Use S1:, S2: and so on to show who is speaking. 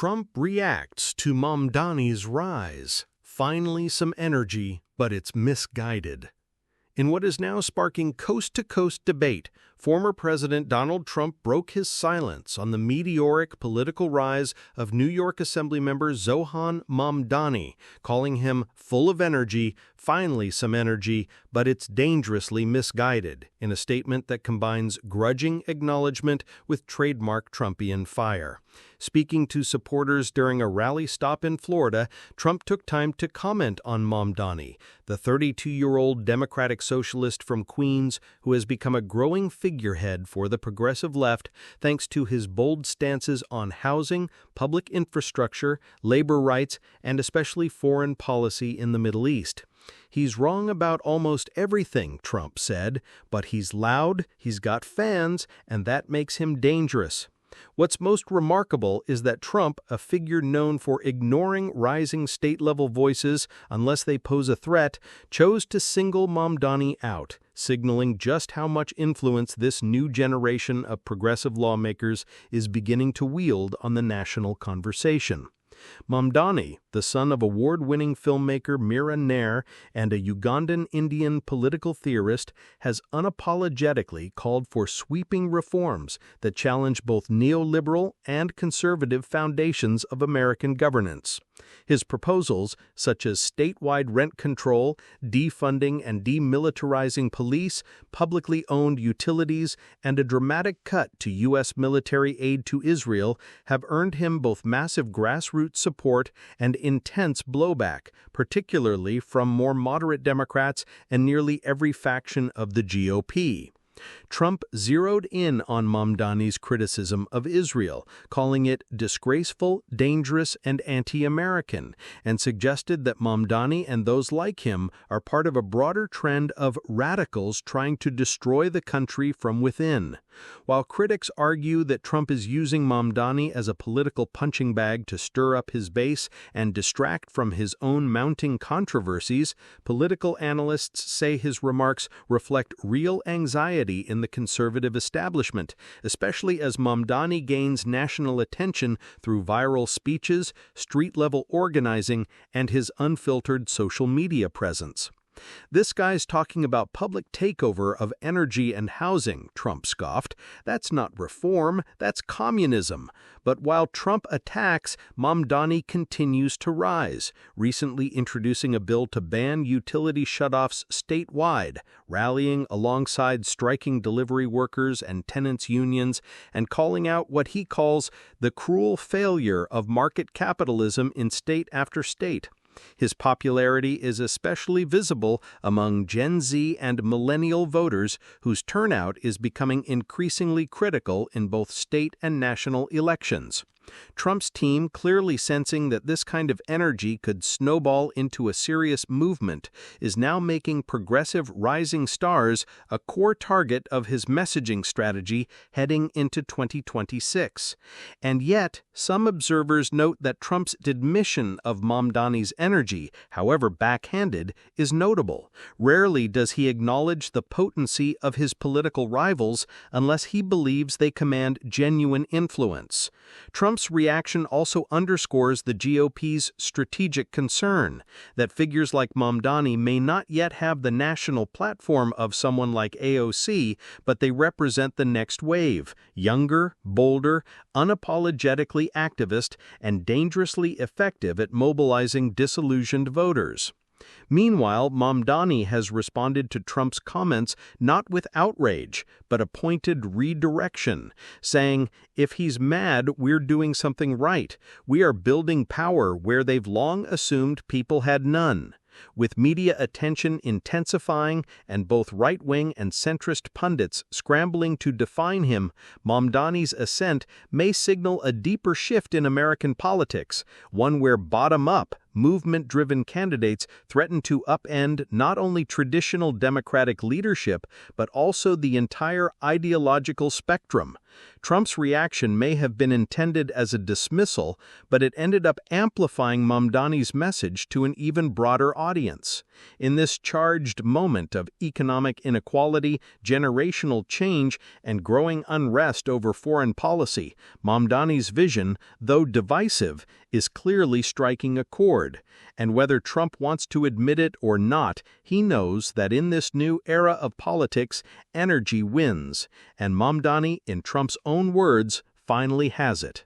S1: Trump reacts to Mamdani's rise. Finally some energy, but it's misguided. In what is now sparking coast-to-coast debate, former President Donald Trump broke his silence on the meteoric political rise of New York Assemblymember Zohran Mamdani, calling him full of energy, finally some energy, but it's dangerously misguided, in a statement that combines grudging acknowledgement with trademark Trumpian fire. Speaking to supporters during a rally stop in Florida, Trump took time to comment on Mamdani, the 32-year-old Democratic socialist from Queens who has become a growing figurehead for the progressive left thanks to his bold stances on housing, public infrastructure, labor rights, and especially foreign policy in the Middle East. He's wrong about almost everything, Trump said, but he's loud, he's got fans, and that makes him dangerous. What's most remarkable is that Trump, a figure known for ignoring rising state-level voices unless they pose a threat, chose to single Mamdani out, signaling just how much influence this new generation of progressive lawmakers is beginning to wield on the national conversation. Mamdani, the son of award-winning filmmaker Mira Nair and a Ugandan Indian political theorist, has unapologetically called for sweeping reforms that challenge both neoliberal and conservative foundations of American governance. His proposals, such as statewide rent control, defunding and demilitarizing police, publicly owned utilities, and a dramatic cut to U.S. military aid to Israel, have earned him both massive grassroots support and intense blowback, particularly from more moderate Democrats and nearly every faction of the GOP. Trump zeroed in on Mamdani's criticism of Israel, calling it disgraceful, dangerous, and anti-American, and suggested that Mamdani and those like him are part of a broader trend of radicals trying to destroy the country from within. While critics argue that Trump is using Mamdani as a political punching bag to stir up his base and distract from his own mounting controversies, political analysts say his remarks reflect real anxiety in the conservative establishment, especially as Mamdani gains national attention through viral speeches, street-level organizing, and his unfiltered social media presence. "This guy's talking about public takeover of energy and housing," Trump scoffed. "That's not reform, that's communism." But while Trump attacks, Mamdani continues to rise, recently introducing a bill to ban utility shutoffs statewide, rallying alongside striking delivery workers and tenants' unions, and calling out what he calls the cruel failure of market capitalism in state after state. His popularity is especially visible among Gen Z and millennial voters whose turnout is becoming increasingly critical in both state and national elections. Trump's team, clearly sensing that this kind of energy could snowball into a serious movement, is now making progressive rising stars a core target of his messaging strategy heading into 2026. And yet, some observers note that Trump's admission of Mamdani's energy, however backhanded, is notable. Rarely does he acknowledge the potency of his political rivals unless he believes they command genuine influence. Trump's reaction also underscores the GOP's strategic concern that figures like Mamdani may not yet have the national platform of someone like AOC, but they represent the next wave, younger, bolder, unapologetically activist, and dangerously effective at mobilizing disillusioned voters. Meanwhile, Mamdani has responded to Trump's comments not with outrage, but a pointed redirection, saying, "If he's mad, we're doing something right. We are building power where they've long assumed people had none." With media attention intensifying and both right-wing and centrist pundits scrambling to define him, Mamdani's ascent may signal a deeper shift in American politics, one where bottom-up, movement-driven candidates threaten to upend not only traditional Democratic leadership, but also the entire ideological spectrum. Trump's reaction may have been intended as a dismissal, but it ended up amplifying Mamdani's message to an even broader audience. In this charged moment of economic inequality, generational change, and growing unrest over foreign policy, Mamdani's vision, though divisive, is clearly striking a chord. And whether Trump wants to admit it or not, he knows that in this new era of politics, energy wins, and Mamdani, in Trump's own words, finally has it.